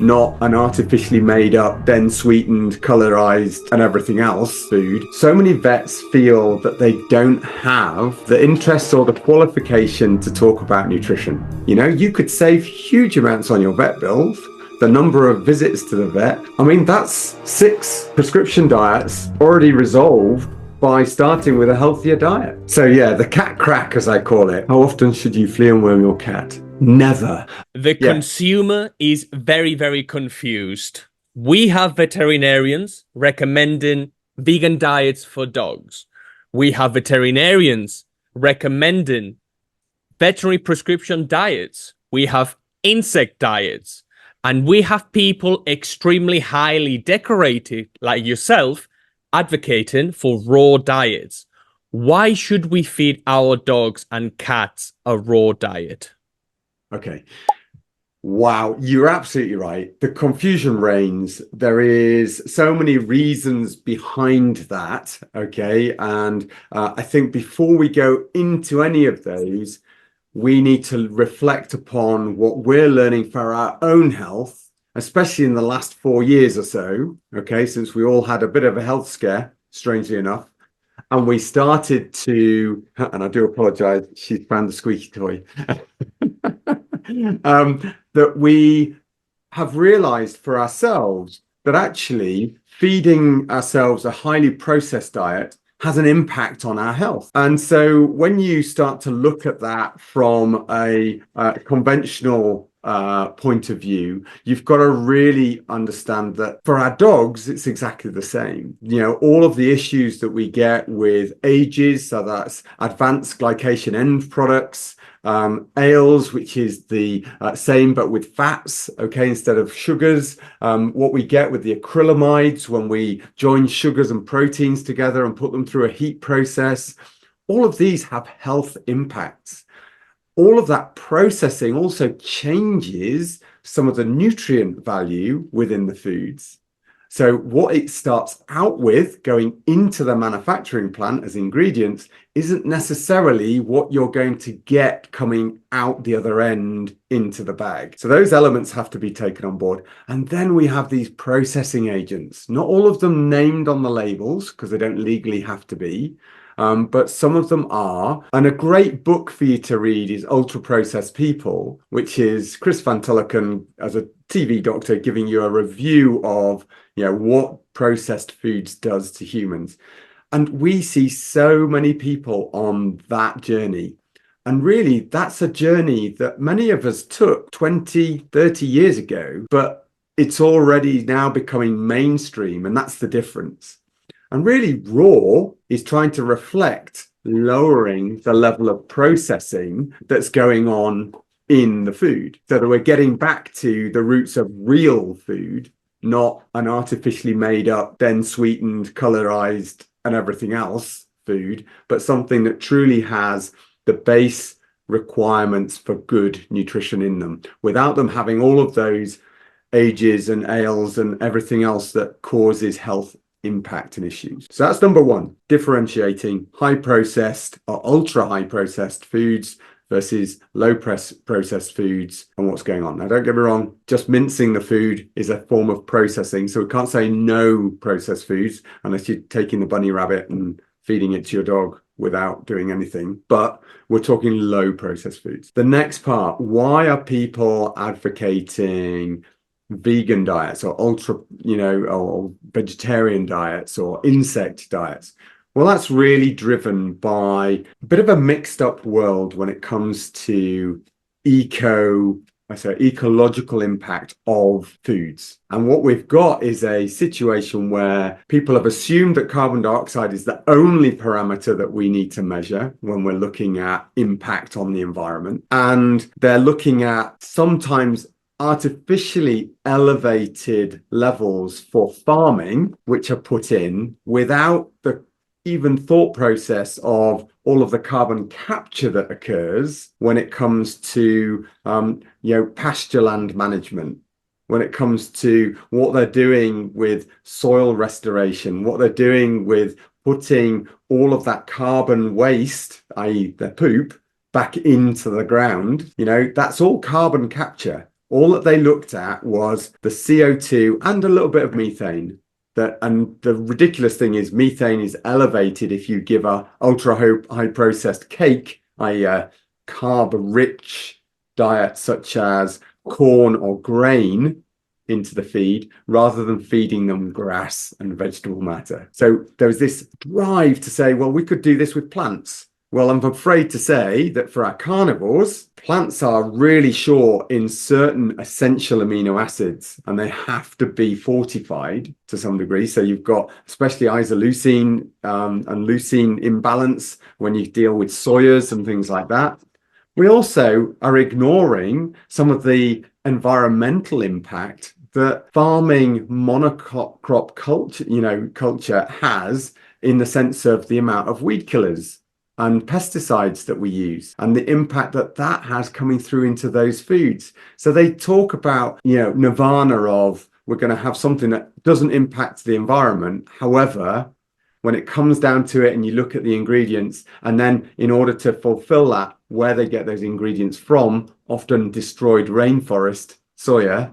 not an artificially made up, then sweetened, colorized, and everything else food. So many vets feel that they don't have the interest or the qualification to talk about nutrition. You know, you could save huge amounts on your vet bills. The number of visits to the vet, I mean, that's 6 prescription diets already resolved by starting with a healthier diet. So yeah, the cat crack, as I call it. How often should you flea and worm your cat? Never. The consumer is very, very confused. We have veterinarians recommending vegan diets for dogs. We have veterinarians recommending veterinary prescription diets. We have insect diets. And we have people extremely highly decorated, like yourself, advocating for raw diets. Why should we feed our dogs and cats a raw diet? Okay. Wow, you're absolutely right. The confusion reigns. There is so many reasons behind that. Okay. And I think before we go into any of those, we need to reflect upon what we're learning for our own health, especially in the last 4 years or so. Okay. Since we all had a bit of a health scare, strangely enough. And we started to, and I do apologize, she's found the squeaky toy. That we have realized for ourselves that actually feeding ourselves a highly processed diet has an impact on our health. And so when you start to look at that from a conventional point of view, you've got to really understand that for our dogs, it's exactly the same. You know, all of the issues that we get with ages, so that's advanced glycation end products, ales, which is the same but with fats, okay, instead of sugars. What we get with the acrylamides when we join sugars and proteins together and put them through a heat process, all of these have health impacts. All of that processing also changes some of the nutrient value within the foods. So what it starts out with going into the manufacturing plant as ingredients isn't necessarily what you're going to get coming out the other end into the bag. So those elements have to be taken on board. And then we have these processing agents, not all of them named on the labels because they don't legally have to be. But some of them are. And a great book for you to read is Ultra Processed People, which is Chris Van Tulleken as a TV doctor giving you a review of, you know, what processed foods does to humans. And we see so many people on that journey. And really, that's a journey that many of us took 20, 30 years ago, but it's already now becoming mainstream. And that's the difference. And really, raw is trying to reflect lowering the level of processing that's going on in the food, so that we're getting back to the roots of real food, not an artificially made up, then sweetened, colorized, and everything else food, but something that truly has the base requirements for good nutrition in them, without them having all of those ages and ales and everything else that causes health impact and issues. So that's number one, differentiating high processed or ultra high processed foods versus low processed foods and what's going on. Now, don't get me wrong, just mincing the food is a form of processing. So we can't say no processed foods unless you're taking the bunny rabbit and feeding it to your dog without doing anything. But we're talking low processed foods. The next part, why are people advocating vegan diets or ultra, or vegetarian diets or insect diets? Well, that's really driven by a bit of a mixed up world when it comes to ecological impact of foods. And what we've got is a situation where people have assumed that carbon dioxide is the only parameter that we need to measure when we're looking at impact on the environment. And they're looking at sometimes artificially elevated levels for farming, which are put in without the even thought process of all of the carbon capture that occurs when it comes to pasture land management, when it comes to what they're doing with soil restoration, what they're doing with putting all of that carbon waste, i.e. their poop, back into the ground. That's all carbon capture. All that they looked at was the CO2 and a little bit of methane. And the ridiculous thing is methane is elevated if you give a ultra high processed cake, a carb rich diet such as corn or grain into the feed, rather than feeding them grass and vegetable matter. So there was this drive to say, well, we could do this with plants. Well, I'm afraid to say that for our carnivores, plants are really short in certain essential amino acids, and they have to be fortified to some degree. So you've got especially isoleucine and leucine imbalance when you deal with soyas and things like that. We also are ignoring some of the environmental impact that farming monocrop culture has, in the sense of the amount of weed killers and pesticides that we use and the impact that that has coming through into those foods. So they talk about, nirvana of, we're going to have something that doesn't impact the environment. However, when it comes down to it and you look at the ingredients, and then in order to fulfill that, where they get those ingredients from, often destroyed rainforest, soya,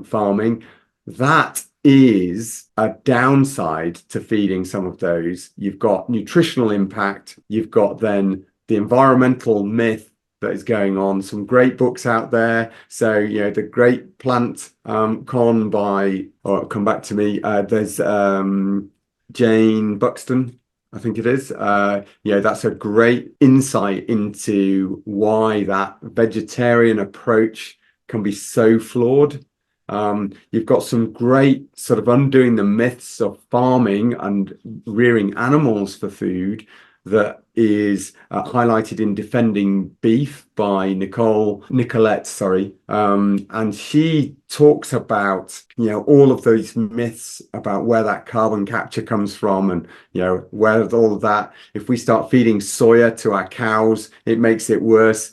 farming, that is a downside to feeding some of those. You've got nutritional impact. You've got then the environmental myth that is going on. Some great books out there. So, the Great Plant Con by, or come back to me, there's Jane Buxton, I think it is. That's a great insight into why that vegetarian approach can be so flawed. You've got some great sort of undoing the myths of farming and rearing animals for food that is highlighted in Defending Beef by Nicolette, and she talks about all of those myths about where that carbon capture comes from, and where all of that, if we start feeding soya to our cows, it makes it worse.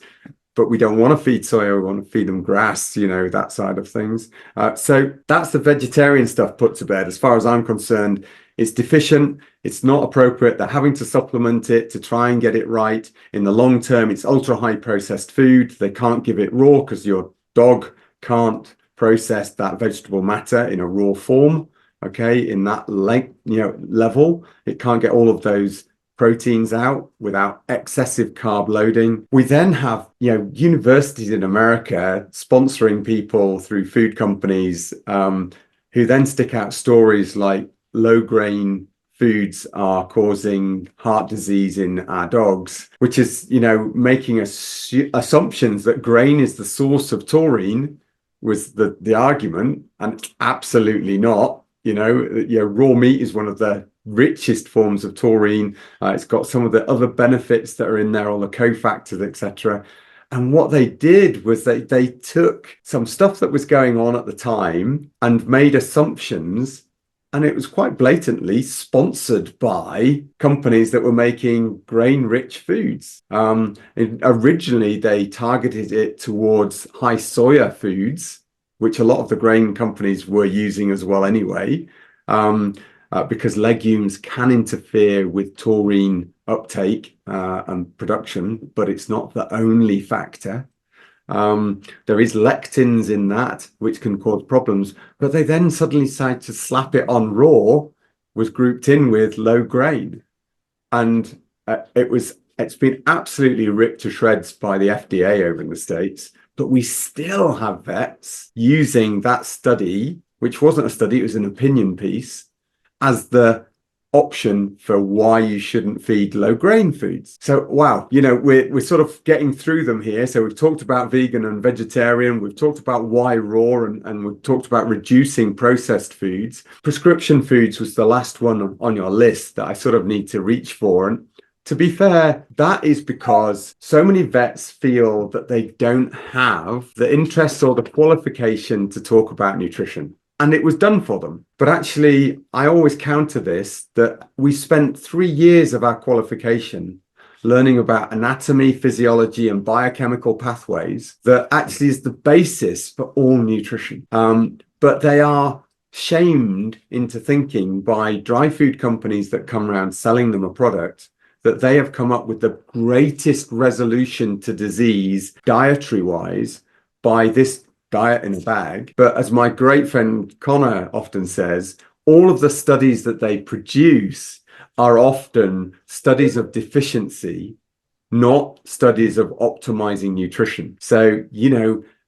But we don't want to feed soya, we want to feed them grass, that side of things. So that's the vegetarian stuff put to bed. As far as I'm concerned, it's deficient, it's not appropriate. They're having to supplement it to try and get it right. In the long term, it's ultra high processed food. They can't give it raw because your dog can't process that vegetable matter in a raw form, in that level. It can't get all of those proteins out without excessive carb loading. We then have, universities in America sponsoring people through food companies who then stick out stories like low grain foods are causing heart disease in our dogs, which is, making assumptions that grain is the source of taurine, was the argument, and absolutely not. Raw meat is one of the richest forms of taurine. It's got some of the other benefits that are in there, all the cofactors, etc. And what they did was they took some stuff that was going on at the time and made assumptions, and it was quite blatantly sponsored by companies that were making grain-rich foods. Originally, they targeted it towards high soya foods, which a lot of the grain companies were using as well anyway, because legumes can interfere with taurine uptake and production, but it's not the only factor. There is lectins in that, which can cause problems, but they then suddenly decided to slap it on raw, was grouped in with low grain. And it's been absolutely ripped to shreds by the FDA over in the States, but we still have vets using that study, which wasn't a study, it was an opinion piece, as the option for why you shouldn't feed low grain foods. So wow, we're sort of getting through them here. So we've talked about vegan and vegetarian, we've talked about why raw, and we've talked about reducing processed foods. Prescription foods was the last one on your list that I sort of need to reach for. And to be fair, that is because so many vets feel that they don't have the interest or the qualification to talk about nutrition. And it was done for them. But actually, I always counter this, that we spent 3 years of our qualification learning about anatomy, physiology, and biochemical pathways that actually is the basis for all nutrition. But they are shamed into thinking by dry food companies that come around selling them a product that they have come up with the greatest resolution to disease dietary-wise, by this diet in a bag. But as my great friend Connor often says, all of the studies that they produce are often studies of deficiency, not studies of optimizing nutrition. So,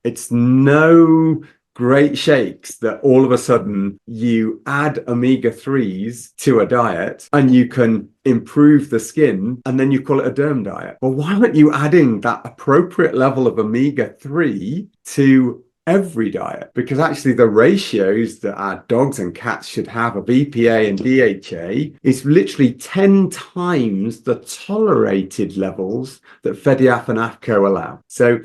it's no great shakes that all of a sudden you add omega-3s to a diet and you can improve the skin and then you call it a derm diet. Well, why aren't you adding that appropriate level of omega-3 to every diet? Because actually the ratios that our dogs and cats should have of EPA and DHA is literally 10 times the tolerated levels that FEDIAF and AFCO allow. So,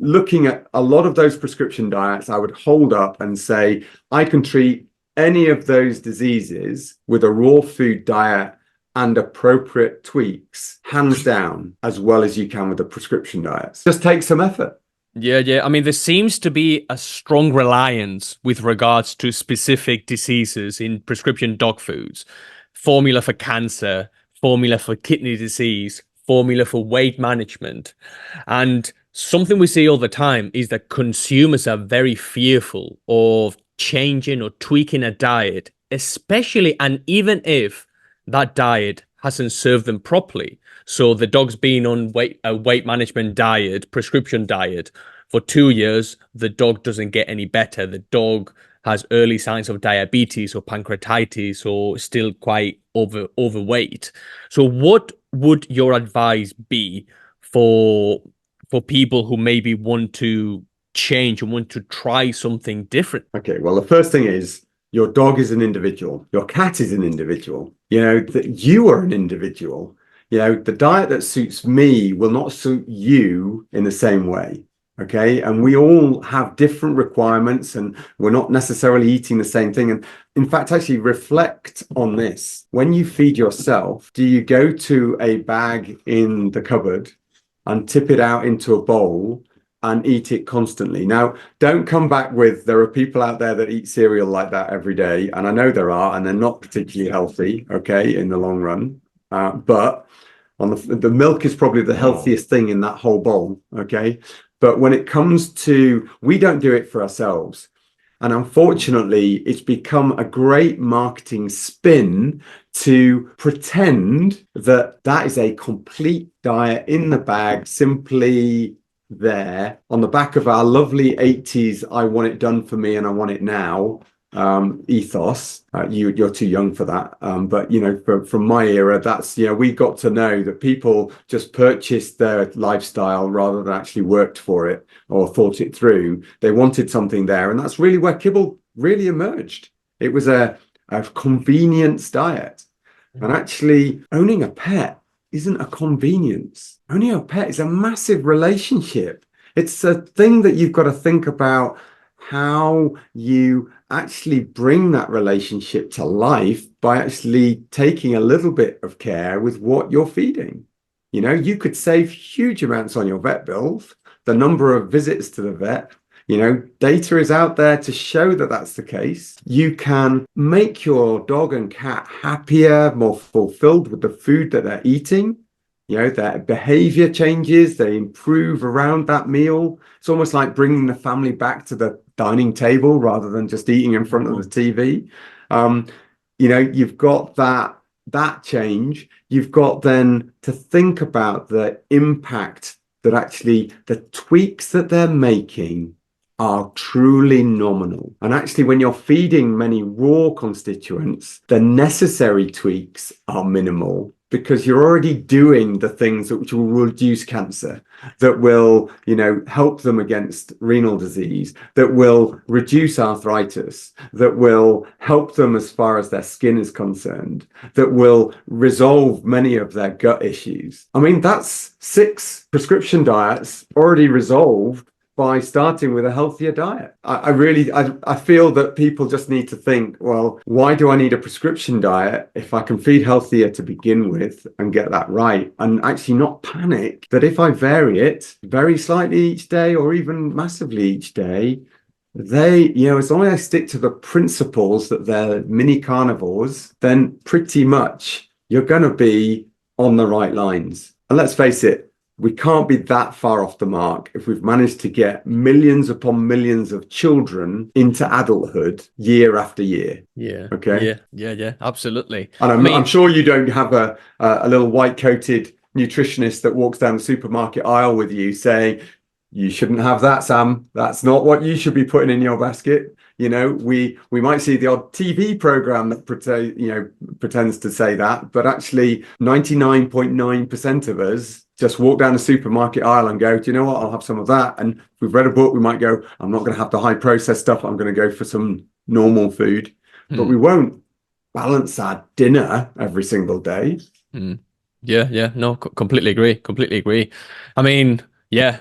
looking at a lot of those prescription diets, I would hold up and say, I can treat any of those diseases with a raw food diet and appropriate tweaks, hands down, as well as you can with the prescription diets. Just take some effort. Yeah. I mean, there seems to be a strong reliance with regards to specific diseases in prescription dog foods. Formula for cancer, formula for kidney disease, formula for weight management. And something we see all the time is that consumers are very fearful of changing or tweaking a diet, especially and even if that diet hasn't served them properly. So the dog's been on a weight management diet, prescription diet for 2 years, the dog doesn't get any better. The dog has early signs of diabetes or pancreatitis or still quite overweight. So what would your advice be for people who maybe want to change and want to try something different? Okay, well, the first thing is your dog is an individual. Your cat is an individual. That you are an individual. The diet that suits me will not suit you in the same way. Okay. And we all have different requirements and we're not necessarily eating the same thing. And in fact, actually reflect on this. When you feed yourself, do you go to a bag in the cupboard and tip it out into a bowl and eat it constantly? Now, don't come back with, there are people out there that eat cereal like that every day. And I know there are, and they're not particularly healthy, okay, in the long run. But on the milk is probably the healthiest thing in that whole bowl, okay? But when it comes to, we don't do it for ourselves. And unfortunately, it's become a great marketing spin to pretend that that is a complete diet in the bag, simply there on the back of our lovely 80s, I want it done for me and I want it now ethos. You're too young for that. But, from my era, that's, we got to know that people just purchased their lifestyle rather than actually worked for it or thought it through. They wanted something there. And that's really where kibble really emerged. It was a convenience diet. And actually owning a pet isn't a convenience. Owning a pet is a massive relationship. It's a thing that you've got to think about how you actually bring that relationship to life by actually taking a little bit of care with what you're feeding. You could save huge amounts on your vet bills, the number of visits to the vet. Data is out there to show that that's the case. You can make your dog and cat happier, more fulfilled with the food that they're eating. Their behavior changes, they improve around that meal. It's almost like bringing the family back to the dining table rather than just eating in front of the TV. You've got that change. You've got then to think about the impact that actually the tweaks that they're making are truly nominal. And actually, when you're feeding many raw constituents, the necessary tweaks are minimal, because you're already doing the things which will reduce cancer, that will, help them against renal disease, that will reduce arthritis, that will help them as far as their skin is concerned, that will resolve many of their gut issues. I mean, that's 6 prescription diets already resolved by starting with a healthier diet. I feel that people just need to think, well, why do I need a prescription diet if I can feed healthier to begin with and get that right? And actually not panic that if I vary it very slightly each day or even massively each day, as long as I stick to the principles that they're mini carnivores, then pretty much you're going to be on the right lines. And let's face it, we can't be that far off the mark if we've managed to get millions upon millions of children into adulthood year after year. Yeah. Okay. Yeah. Absolutely. And I I'm mean, sure you don't have a little white coated nutritionist that walks down the supermarket aisle with you saying, you shouldn't have that, Sam. That's not what you should be putting in your basket. You know, we might see the odd TV program that pretends to say that, but actually 99.9% of us just walk down the supermarket aisle and go, do you know what? I'll have some of that. And if we've read a book, we might go, I'm not going to have the high processed stuff. I'm going to go for some normal food, but we won't balance our dinner every single day. Yeah. No, completely agree. Completely agree. I mean, yeah,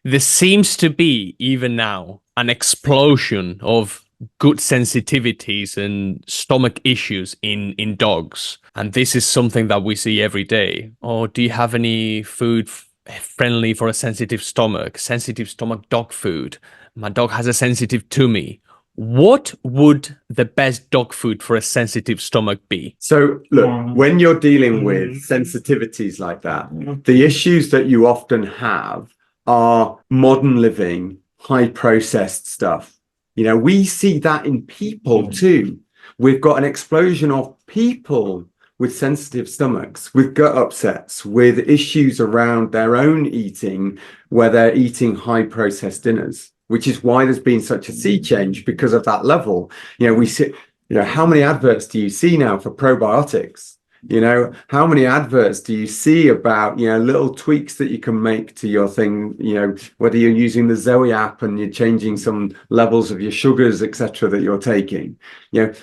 there seems to be even now an explosion of gut sensitivities and stomach issues in dogs, and this is something that we see every day. Or do you have any food friendly for a sensitive stomach? Sensitive stomach dog food. My dog has a sensitive tummy. What would the best dog food for a sensitive stomach be? So, look, when you're dealing with sensitivities like that, the issues that you often have are modern living, high processed stuff. You know, we see that in people too. We've got an explosion of people with sensitive stomachs, with gut upsets, with issues around their own eating, where they're eating high processed dinners, which is why there's been such a sea change because of that level. You know, we see, you know, how many adverts do you see now for probiotics? You know, how many adverts do you see about, you know, little tweaks that you can make to your thing, you know, whether you're using the Zoe app and you're changing some levels of your sugars, etc., that you're taking, you know.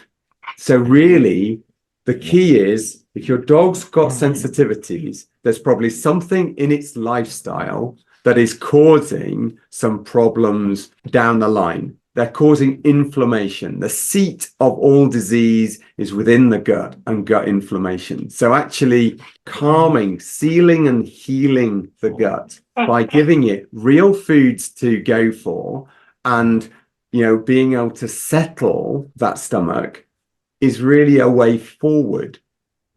So really, the key is if your dog's got sensitivities, there's probably something in its lifestyle that is causing some problems down the line. They're causing inflammation. The seat of all disease is within the gut and gut inflammation. So actually calming, sealing and healing the gut by giving it real foods to go for and, you know, being able to settle that stomach is really a way forward.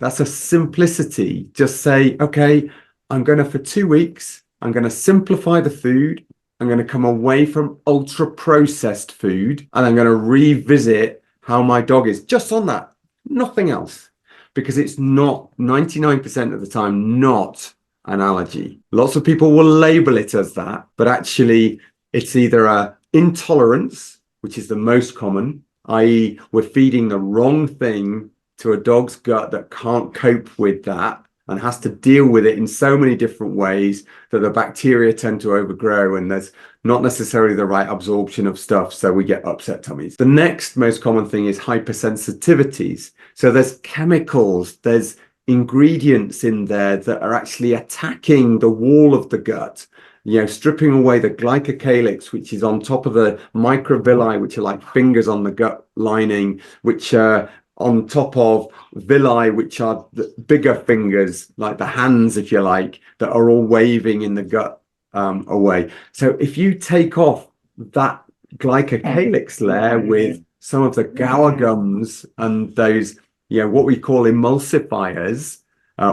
That's a simplicity. Just say, okay, I'm going to, for 2 weeks, I'm going to simplify the food. I'm going to come away from ultra processed food and I'm going to revisit how my dog is just on that, nothing else, because it's not 99% of the time, not an allergy. Lots of people will label it as that, but actually it's either a intolerance, which is the most common, i.e. we're feeding the wrong thing to a dog's gut that can't cope with that and has to deal with it in so many different ways that the bacteria tend to overgrow and there's not necessarily the right absorption of stuff, so we get upset tummies. The next most common thing is hypersensitivities. So there's chemicals, there's ingredients in there that are actually attacking the wall of the gut, you know, stripping away the glycocalyx, which is on top of the microvilli, which are like fingers on the gut lining, which are on top of villi, which are the bigger fingers, like the hands, if you like, that are all waving in the gut away. So if you take off that glycocalyx layer with some of the gower gums and those, you know, what we call emulsifiers,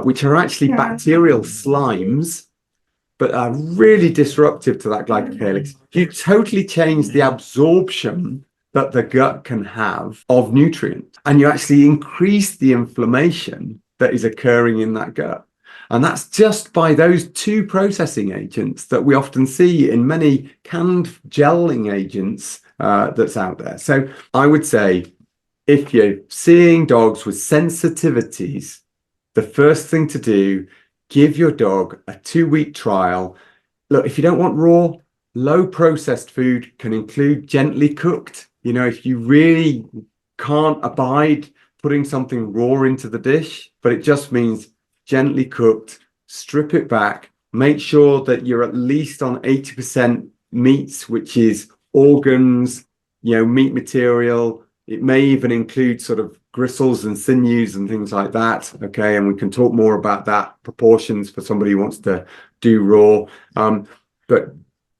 which are actually bacterial slimes, but are really disruptive to that glycocalyx, you totally change the absorption that the gut can have of nutrients, and you actually increase the inflammation that is occurring in that gut. And that's just by those two processing agents that we often see in many canned gelling agents that's out there. So I would say if you're seeing dogs with sensitivities, the first thing to do, give your dog a 2-week trial. Look, if you don't want raw, low processed food can include gently cooked. You know, if you really can't abide putting something raw into the dish, but it just means gently cooked, strip it back, make sure that you're at least on 80% meats, which is organs, you know, meat material. It may even include sort of gristles and sinews and things like that. Okay. And we can talk more about that, proportions for somebody who wants to do raw. But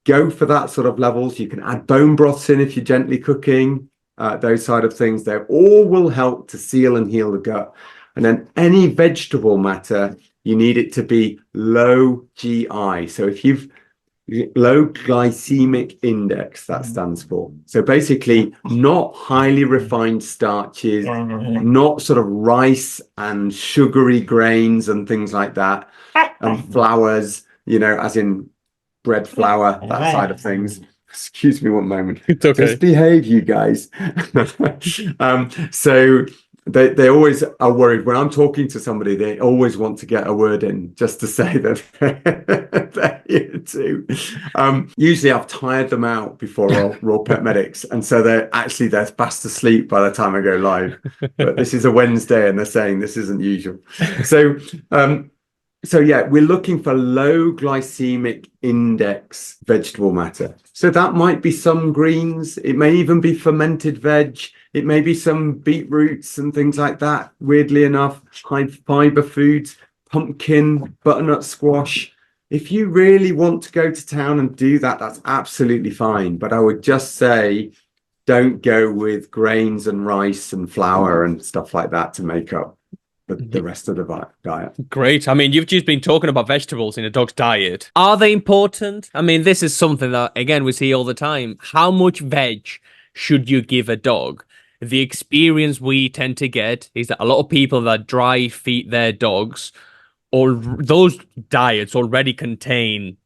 go for that sort of levels. You can add bone broths in if you're gently cooking, those side of things. They all will help to seal and heal the gut. And then any vegetable matter, you need it to be low GI. So if you've low glycemic index, that stands for. So basically, not highly refined starches, not sort of rice and sugary grains and things like that, and flours, as in bread flour, that side of things. Excuse me one moment. It's okay. Just behave, you guys. So they always are worried when I'm talking to somebody. They always want to get a word in just to say that they're here too. Usually, I've tired them out before Raw Pet Medics, and so they're fast asleep by the time I go live. But this is a Wednesday, and they're saying this isn't usual. So yeah, we're looking for low glycemic index vegetable matter. So that might be some greens. It may even be fermented veg. It may be some beetroots and things like that. Weirdly enough, high fiber foods, pumpkin, butternut squash. If you really want to go to town and do that, that's absolutely fine. But I would just say, don't go with grains and rice and flour and stuff like that to make up the rest of the diet. Great. I mean, you've just been talking about vegetables in a dog's diet. Are they important? I mean, this is something that, again, we see all the time. How much veg should you give a dog? The experience we tend to get is that a lot of people that dry feed their dogs, or those diets already contain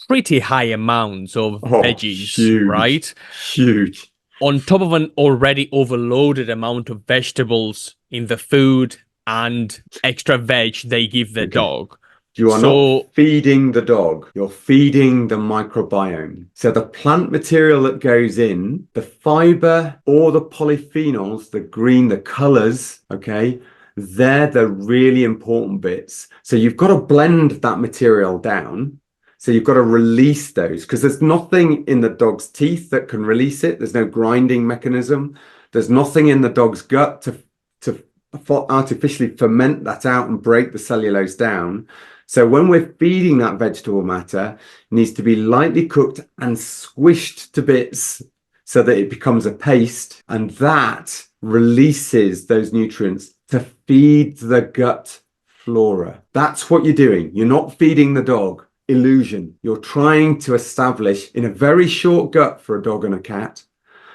pretty high amounts of veggies, huge, right? Huge. On top of an already overloaded amount of vegetables in the food and extra veg they give their dog. You are not feeding the dog, you're feeding the microbiome. So the plant material that goes in, the fiber or the polyphenols, the green, the colors, okay, they're the really important bits. So you've got to blend that material down. So you've got to release those because there's nothing in the dog's teeth that can release it. There's no grinding mechanism. There's nothing in the dog's gut to artificially ferment that out and break the cellulose down. So when we're feeding that vegetable matter, it needs to be lightly cooked and squished to bits so that it becomes a paste, and that releases those nutrients to feed the gut flora. That's what you're doing. You're not feeding the dog. Illusion. You're trying to establish in a very short gut for a dog and a cat,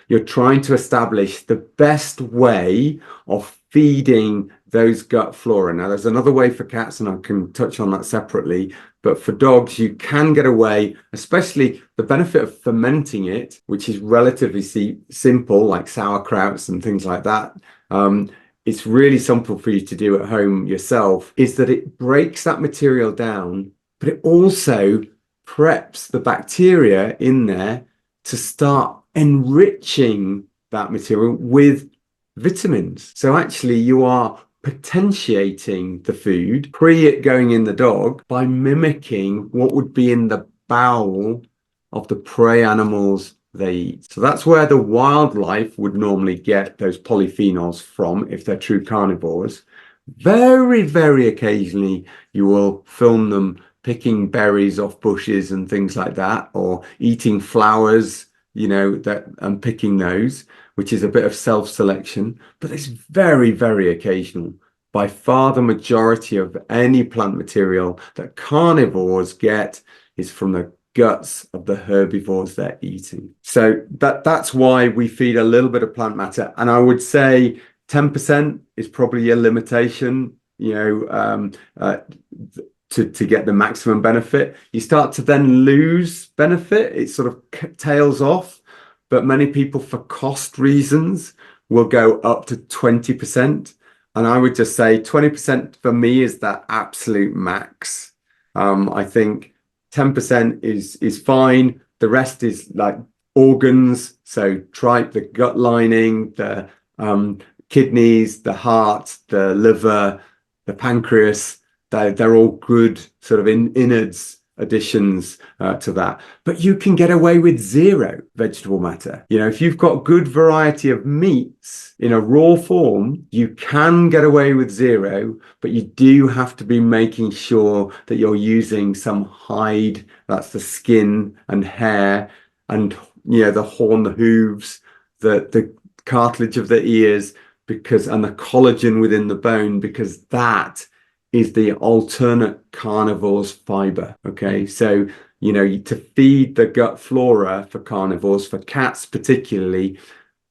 you're trying to establish the best way of feeding those gut flora. Now, there's another way for cats, and I can touch on that separately. But for dogs, you can get away, especially the benefit of fermenting it, which is relatively simple, like sauerkrauts and things like that. It's really simple for you to do at home yourself, is that it breaks that material down, but it also preps the bacteria in there to start enriching that material with vitamins. So actually you are potentiating the food pre it going in the dog by mimicking what would be in the bowel of the prey animals they eat. So that's where the wildlife would normally get those polyphenols from if they're true carnivores. Very, very occasionally you will film them picking berries off bushes and things like that, or eating flowers, and picking those, which is a bit of self-selection, but it's very, very occasional. By far the majority of any plant material that carnivores get is from the guts of the herbivores they're eating. So that's why we feed a little bit of plant matter. And I would say 10% is probably a limitation, to get the maximum benefit. You start to then lose benefit. It sort of tails off, but many people, for cost reasons, will go up to 20%. And I would just say 20% for me is that absolute max. I think 10% is fine. The rest is like organs. So try the gut lining, the kidneys, the heart, the liver, the pancreas. They're all good sort of innards additions to that. But you can get away with zero vegetable matter. If you've got good variety of meats in a raw form, you can get away with zero, but you do have to be making sure that you're using some hide, that's the skin and hair, and the horn, the hooves, the cartilage of the ears, and the collagen within the bone, because that is the alternate carnivore's fiber. Okay. So, to feed the gut flora for carnivores, for cats particularly,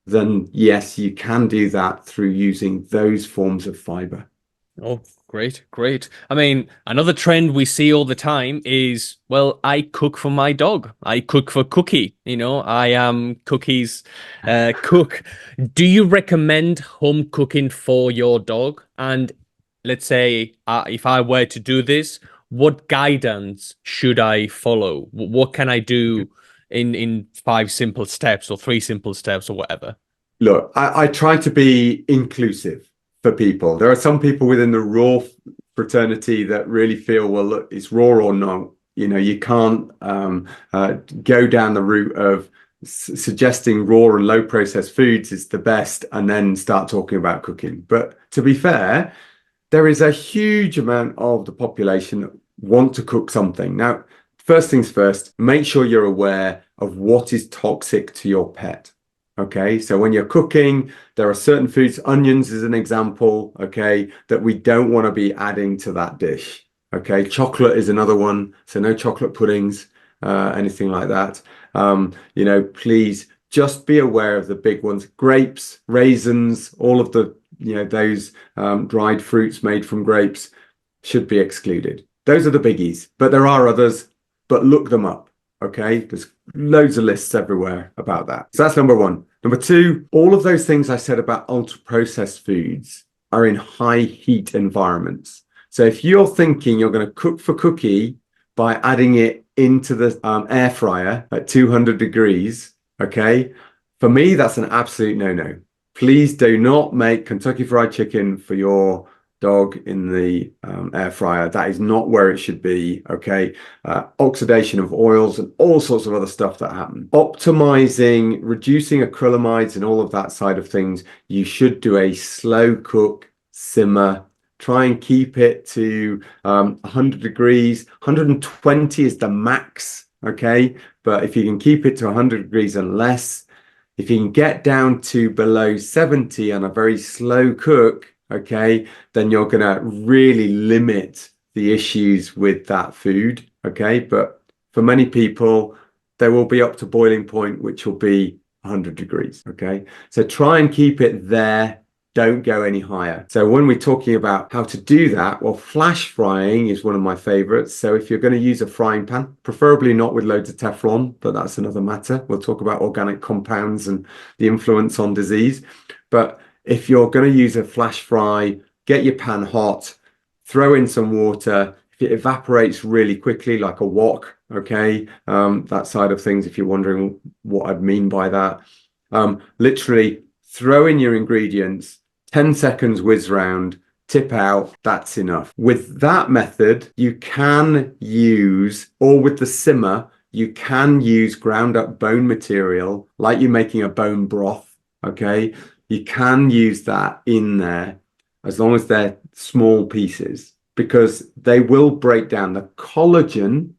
then yes, you can do that through using those forms of fiber. Oh, great, great. I mean, another trend we see all the time is, well, I cook for my dog. I cook for Cookie. I am Cookie's cook. Do you recommend home cooking for your dog? And let's say if I were to do this, what guidance should I follow? What can I do in 5 simple steps or 3 simple steps or whatever? Look, I try to be inclusive for people. There are some people within the raw fraternity that really feel, well, look, it's raw or not. You can't go down the route of suggesting raw and low processed foods is the best and then start talking about cooking. But to be fair, there is a huge amount of the population that want to cook something. Now, first things first, make sure you're aware of what is toxic to your pet. Okay, so when you're cooking, there are certain foods, onions is an example, okay, that we don't want to be adding to that dish. Okay, chocolate is another one, so no chocolate puddings, anything like that. Please just be aware of the big ones. Grapes, raisins, all of the, those dried fruits made from grapes should be excluded. Those are the biggies, but there are others, but look them up. Okay, there's loads of lists everywhere about that. So that's number one. Number two, all of those things I said about ultra processed foods are in high heat environments. So if you're thinking you're going to cook for Cookie by adding it into the air fryer at 200 degrees, okay, for me, that's an absolute no-no. Please do not make Kentucky Fried Chicken for your dog in the air fryer. That is not where it should be. Okay, oxidation of oils and all sorts of other stuff that happen. Optimizing, reducing acrylamides and all of that side of things. You should do a slow cook, simmer. Try and keep it to 100 degrees. 120 is the max. Okay, but if you can keep it to 100 degrees and less, if you can get down to below 70 on a very slow cook, okay, then you're going to really limit the issues with that food, okay? But for many people, they will be up to boiling point, which will be 100 degrees, okay? So try and keep it there. Don't go any higher. So when we're talking about how to do that, well, flash frying is one of my favorites. So if you're going to use a frying pan, preferably not with loads of Teflon, but that's another matter. We'll talk about organic compounds and the influence on disease. But if you're going to use a flash fry, get your pan hot, throw in some water. If it evaporates really quickly, like a wok, okay, that side of things, if you're wondering what I'd mean by that, literally throw in your ingredients, 10 seconds whiz round, tip out, that's enough. With that method, you can use, or with the simmer, you can use ground up bone material, like you're making a bone broth, okay? You can use that in there as long as they're small pieces, because they will break down. The collagen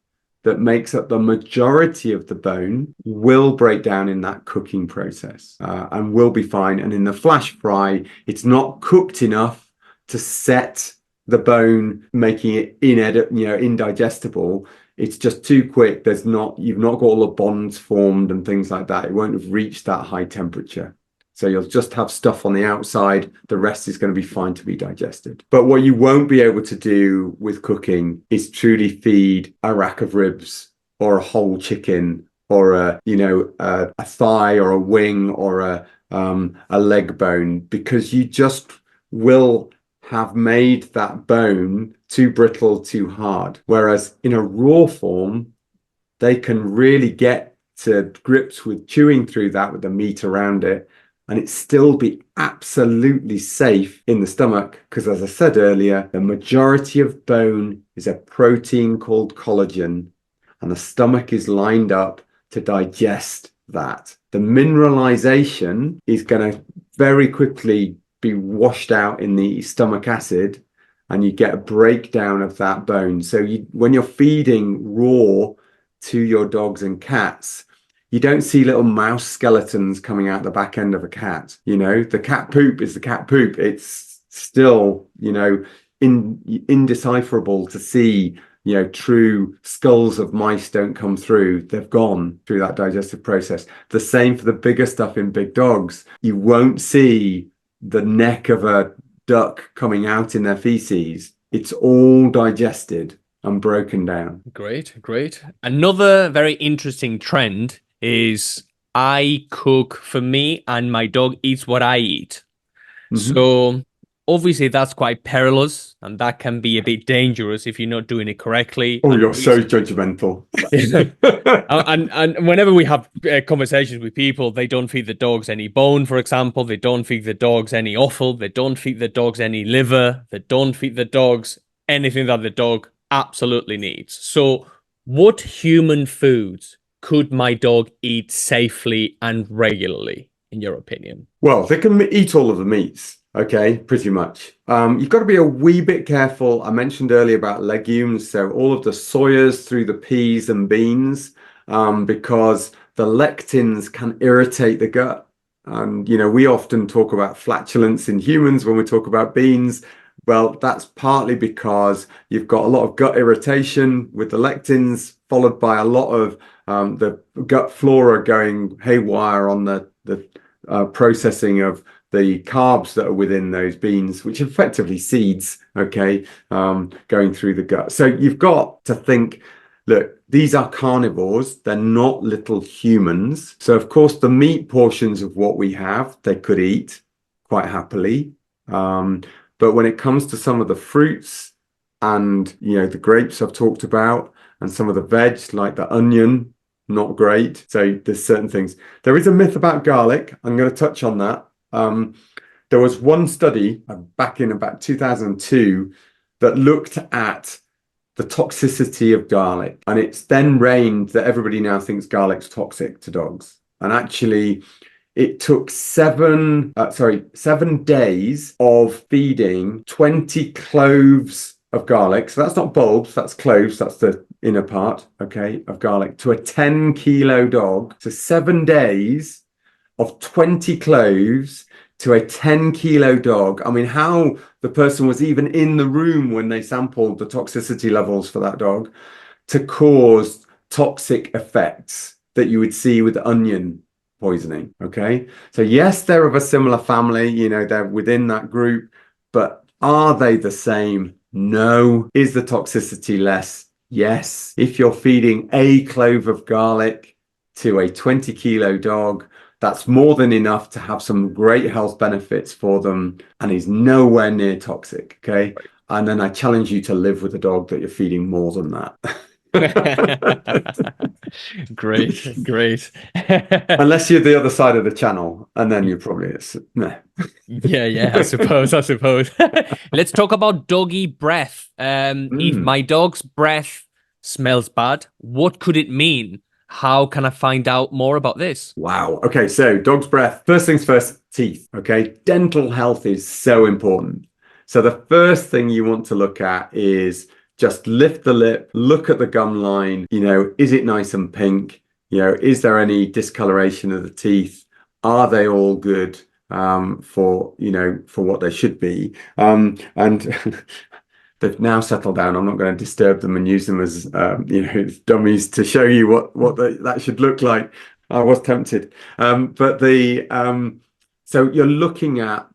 that makes up the majority of the bone will break down in that cooking process and will be fine. And in the flash fry, it's not cooked enough to set the bone, making it indigestible. It's just too quick. You've not got all the bonds formed and things like that. It won't have reached that high temperature. So you'll just have stuff on the outside. The rest is going to be fine to be digested. But what you won't be able to do with cooking is truly feed a rack of ribs or a whole chicken or a thigh or a wing or a leg bone, because you just will have made that bone too brittle, too hard. Whereas in a raw form, they can really get to grips with chewing through that with the meat around it, and it still be absolutely safe in the stomach, because as I said earlier, the majority of bone is a protein called collagen, and the stomach is lined up to digest that. The mineralization is going to very quickly be washed out in the stomach acid, and you get a breakdown of that bone. So when you're feeding raw to your dogs and cats, you don't see little mouse skeletons coming out the back end of a cat. The cat poop is the cat poop. It's still, indecipherable to see, true skulls of mice don't come through. They've gone through that digestive process. The same for the bigger stuff in big dogs. You won't see the neck of a duck coming out in their feces. It's all digested and broken down. Great, great. Another very interesting trend is I cook for me and my dog eats what I eat. So obviously that's quite perilous and that can be a bit dangerous if you're not doing it correctly. Oh, And you're so judgmental. and whenever we have conversations with people, they don't feed the dogs any bone, for example. They don't feed the dogs any offal. They don't feed the dogs any liver. They don't feed the dogs anything that the dog absolutely needs. So what human foods could my dog eat safely and regularly, in your opinion? Well, they can eat all of the meats. Okay, pretty much. You've got to be a wee bit careful. I mentioned earlier about legumes, so all of the soyas through the peas and beans, because the lectins can irritate the gut. And, we often talk about flatulence in humans when we talk about beans. Well, that's partly because you've got a lot of gut irritation with the lectins, followed by a lot of the gut flora going haywire on the processing of the carbs that are within those beans, which are effectively seeds, okay, going through the gut. So you've got to think, look, these are carnivores. They're not little humans. So, of course, the meat portions of what we have, they could eat quite happily. But when it comes to some of the fruits and, the grapes I've talked about, and some of the veg, like the onion, not great. So there's certain things. There is a myth about garlic. I'm going to touch on that. There was one study back in about 2002 that looked at the toxicity of garlic, and it's then reigned that everybody now thinks garlic's toxic to dogs. And actually, it took 7 days of feeding 20 cloves of garlic. So that's not bulbs, that's cloves, that's the inner part, okay, of garlic, to a 10-kilo dog. So 7 days of 20 cloves to a 10-kilo dog. I mean, how the person was even in the room when they sampled the toxicity levels for that dog to cause toxic effects that you would see with onion poisoning, okay? So yes, they're of a similar family, they're within that group, but are they the same? No. Is the toxicity less? Yes. If you're feeding a clove of garlic to a 20-kilo dog, that's more than enough to have some great health benefits for them and is nowhere near toxic, okay? Right. And then I challenge you to live with a dog that you're feeding more than that. Great. Unless you're the other side of the channel, and then you're probably meh. Yeah, I suppose. Let's talk about doggy breath. If my dog's breath smells bad, what could it mean? How can I find out more about this? Wow. Okay, so dog's breath. First things first, teeth. Okay, dental health is so important. So the first thing you want to look at is just lift the lip, look at the gum line. Is it nice and pink? Is there any discoloration of the teeth? Are they all good for what they should be? And they've now settled down. I'm not going to disturb them and use them as dummies to show you what that should look like. I was tempted, but so you're looking at,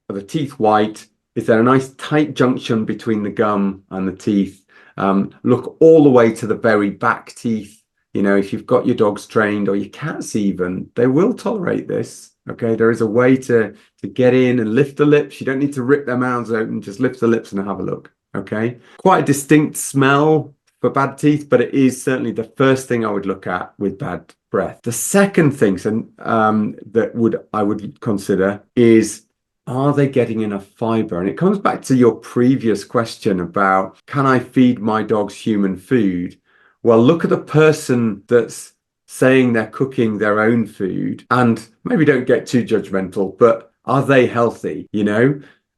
are the teeth white? Is there a nice tight junction between the gum and the teeth? Look all the way to the very back teeth. If you've got your dogs trained, or your cats even, they will tolerate this. Okay, there is a way to get in and lift the lips. You don't need to rip their mouths open, just lift the lips and have a look. Okay, quite a distinct smell for bad teeth, but it is certainly the first thing I would look at with bad breath. The second thing that I would consider is, are they getting enough fiber? And it comes back to your previous question about, can I feed my dogs human food? Well, look at the person that's saying they're cooking their own food, and maybe don't get too judgmental, but are they healthy?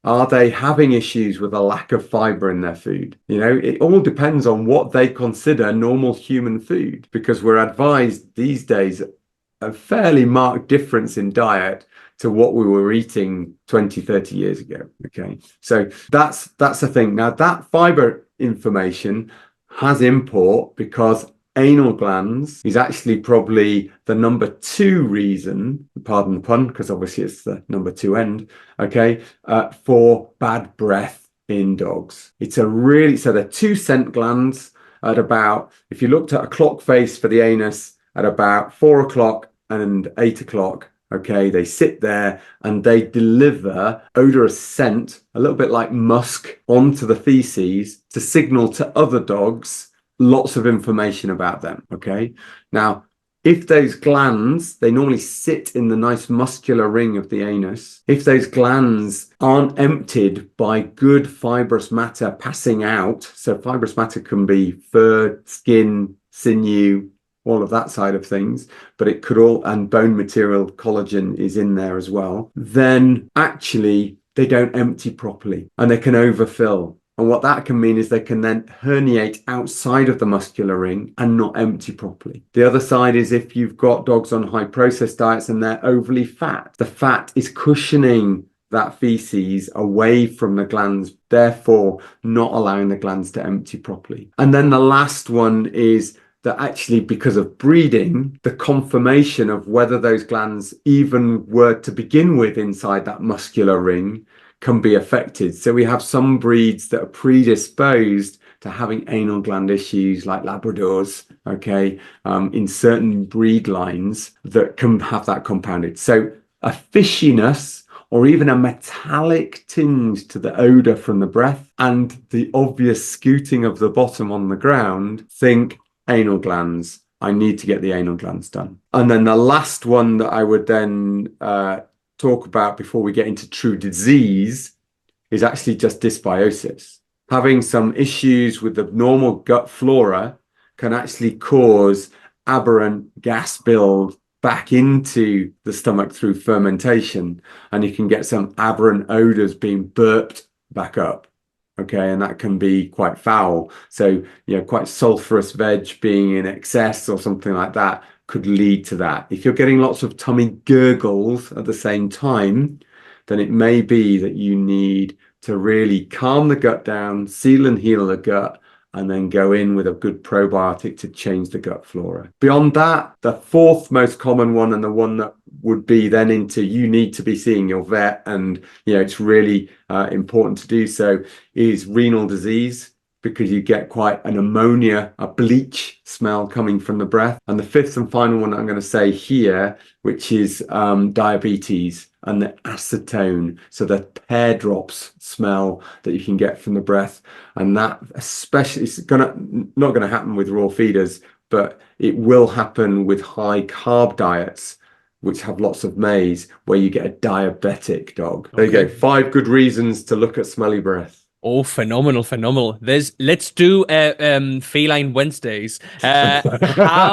Are they having issues with a lack of fiber in their food? It all depends on what they consider normal human food, because we're advised these days a fairly marked difference in diet to what we were eating 20, 30 years ago. Okay. So that's the thing. Now that fiber information has import because anal glands is actually probably the number 2 reason, pardon the pun, because obviously it's the number 2 end, okay, for bad breath in dogs. It's a really, so they're 2 scent glands at about, if you looked at a clock face for the anus at about 4 o'clock and 8 o'clock, okay, they sit there and they deliver odorous scent, a little bit like musk, onto the feces to signal to other dogs lots of information about them. Okay. Now, if those glands, they normally sit in the nice muscular ring of the anus. If those glands aren't emptied by good fibrous matter passing out, so fibrous matter can be fur, skin, sinew, all of that side of things, but it could all, and bone material, collagen is in there as well, then actually they don't empty properly and they can overfill. And what that can mean is they can then herniate outside of the muscular ring and not empty properly. The other side is if you've got dogs on high processed diets and they're overly fat, the fat is cushioning that feces away from the glands, therefore not allowing the glands to empty properly. And then the last one is that actually, because of breeding, the conformation of whether those glands even were to begin with inside that muscular ring can be affected. So we have some breeds that are predisposed to having anal gland issues like Labradors, okay, in certain breed lines that can have that compounded. So a fishiness or even a metallic tinge to the odor from the breath and the obvious scooting of the bottom on the ground, think anal glands. I need to get the anal glands done. And then the last one that I would then talk about before we get into true disease is actually just dysbiosis. Having some issues with the normal gut flora can actually cause aberrant gas build back into the stomach through fermentation, and you can get some aberrant odors being burped back up. Okay, and that can be quite foul. So, quite sulfurous veg being in excess or something like that could lead to that. If you're getting lots of tummy gurgles at the same time, then it may be that you need to really calm the gut down, seal and heal the gut, and then go in with a good probiotic to change the gut flora. Beyond that, the fourth most common one, and the one that would be then into you need to be seeing your vet, and it's really important to do so, is renal disease, because you get quite an ammonia, a bleach smell coming from the breath. And the fifth and final one I'm going to say here, which is diabetes and the acetone, so the pear drops smell that you can get from the breath. And that especially is not going to happen with raw feeders, but it will happen with high carb diets, which have lots of maize, where you get a diabetic dog. There you go. 5 good reasons to look at smelly breath. Oh, phenomenal. Let's do Feline Wednesdays. How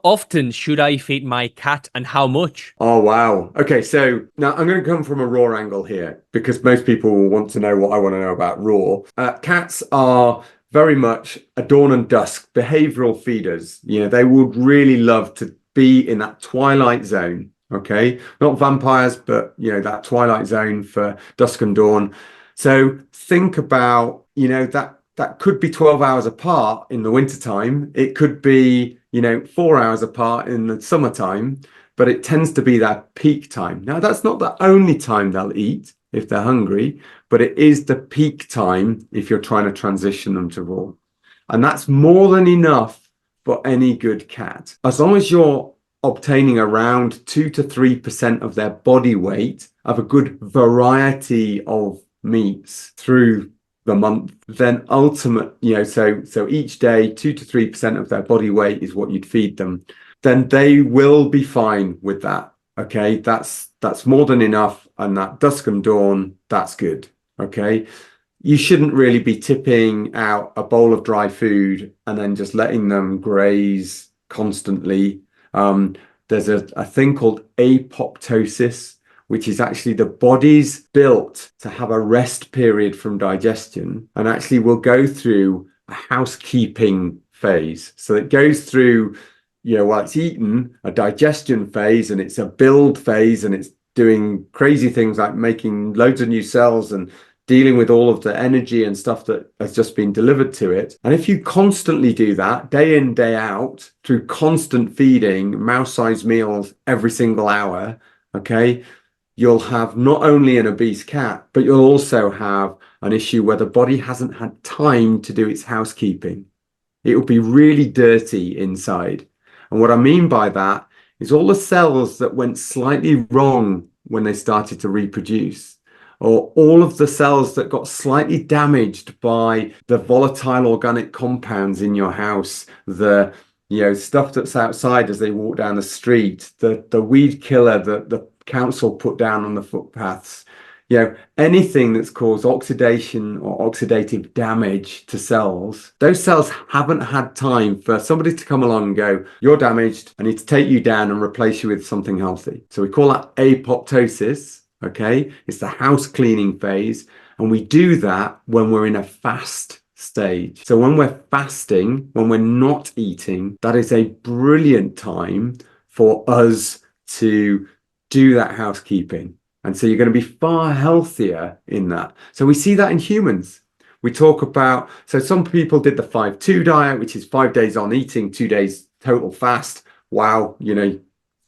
often should I feed my cat and how much? Oh, wow. Okay, so now I'm going to come from a raw angle here, because most people will want to know what I want to know about raw. Cats are very much a dawn and dusk behavioral feeders. They would really love to be in that twilight zone. Okay, not vampires, but that twilight zone for dusk and dawn. So think about, that could be 12 hours apart in the wintertime. It could be, 4 hours apart in the summertime, but it tends to be that peak time. Now, that's not the only time they'll eat if they're hungry, but it is the peak time if you're trying to transition them to raw. And that's more than enough for any good cat. As long as you're obtaining around 2 to 3% of their body weight of a good variety of meats through the month, then so each day 2 to 3% of their body weight is what you'd feed them, then they will be fine with that. Okay, that's more than enough. And that dusk and dawn, that's good. Okay, you shouldn't really be tipping out a bowl of dry food and then just letting them graze constantly. There's a thing called apoptosis, which is actually the body's built to have a rest period from digestion, and actually will go through a housekeeping phase. So it goes through while it's eaten, a digestion phase and it's a build phase and it's doing crazy things like making loads of new cells and dealing with all of the energy and stuff that has just been delivered to it. And if you constantly do that day in, day out through constant feeding, mouse-sized meals every single hour, okay, you'll have not only an obese cat, but you'll also have an issue where the body hasn't had time to do its housekeeping. It will be really dirty inside. And what I mean by that is all the cells that went slightly wrong when they started to reproduce, or all of the cells that got slightly damaged by the volatile organic compounds in your house, the stuff that's outside as they walk down the street, the weed killer that the council put down on the footpaths, anything that's caused oxidation or oxidative damage to cells, those cells haven't had time for somebody to come along and go, you're damaged, I need to take you down and replace you with something healthy. So we call that apoptosis. Okay, it's the house cleaning phase, and we do that when we're in a fast stage. So when we're fasting, when we're not eating, that is a brilliant time for us to do that housekeeping. And so you're going to be far healthier in that. So we see that in humans. We talk about, so some people did the 5-2 diet, which is 5 days on eating, 2 days total fast. Wow,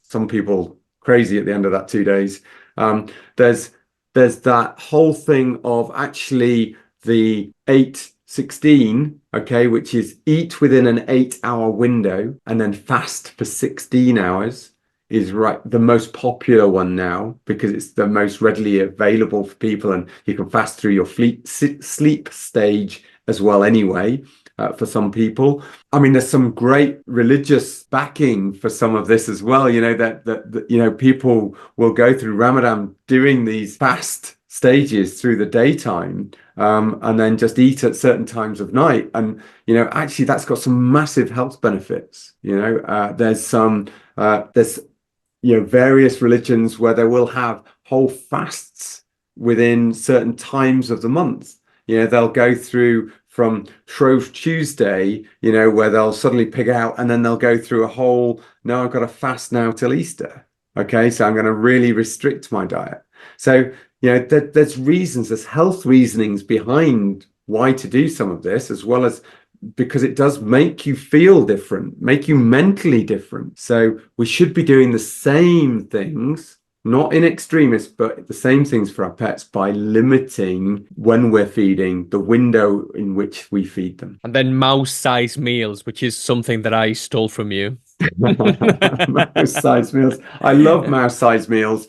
some people crazy at the end of that 2 days. There's that whole thing of actually the 8-16, okay, which is eat within an 8-hour window and then fast for 16 hours is the most popular one now because it's the most readily available for people, and you can fast through your sleep stage as well anyway. For some people, I mean, there's some great religious backing for some of this as well. That people will go through Ramadan doing these fast stages through the daytime, and then just eat at certain times of night. And actually, that's got some massive health benefits. There's various religions where they will have whole fasts within certain times of the month. They'll go through from Shrove Tuesday, where they'll suddenly pig out, and then they'll go through a whole, no, I've got to fast now till Easter. Okay, so I'm going to really restrict my diet. So, there's reasons, there's health reasonings behind why to do some of this, as well as because it does make you feel different, make you mentally different. So we should be doing the same things, not in extremis, but the same things for our pets by limiting when we're feeding, the window in which we feed them. And then mouse-sized meals, which is something that I stole from you. Mouse-sized meals. I love mouse-sized meals.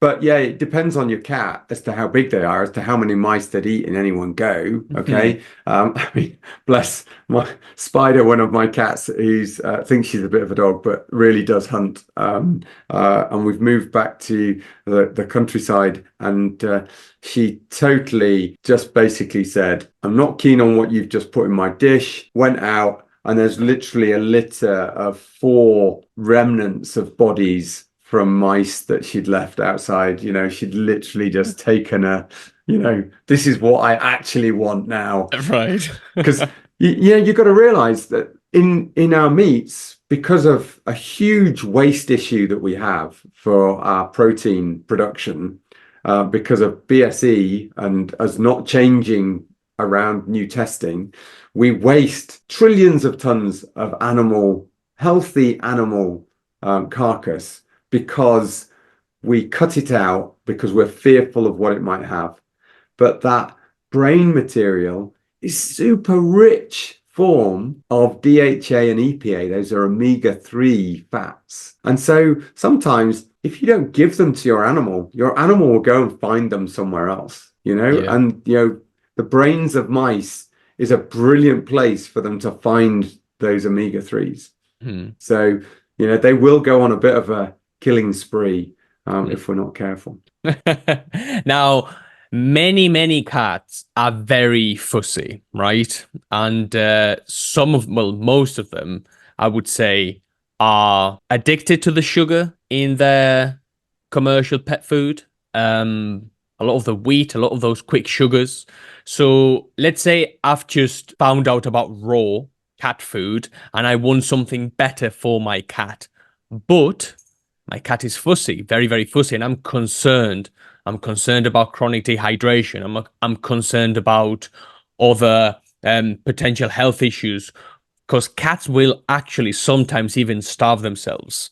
But yeah, it depends on your cat as to how big they are, as to how many mice they'd eat in any one go. Okay. I mean, bless my Spider, one of my cats, who's thinks she's a bit of a dog, but really does hunt. And we've moved back to the countryside, and she totally just basically said, I'm not keen on what you've just put in my dish, went out, and there's literally a litter of 4 remnants of bodies from mice that she'd left outside. She'd literally just taken this is what I actually want now. Right. Because you've got to realize that in our meats, because of a huge waste issue that we have for our protein production, because of BSE and us not changing around new testing, we waste trillions of tons of healthy animal carcass, because we cut it out because we're fearful of what it might have. But that brain material is super rich form of DHA and EPA. Those are omega-3 fats. And so sometimes if you don't give them to your animal will go and find them somewhere else, Yeah. and, the brains of mice is a brilliant place for them to find those omega-3s. So, they will go on a bit of a killing spree if we're not careful. Now, many cats are very fussy, right? And most of them, I would say, are addicted to the sugar in their commercial pet food. A lot of the wheat, a lot of those quick sugars. So let's say I've just found out about raw cat food and I want something better for my cat. But my cat is fussy, very, very fussy, and I'm concerned. I'm concerned about chronic dehydration. I'm concerned about other potential health issues because cats will actually sometimes even starve themselves.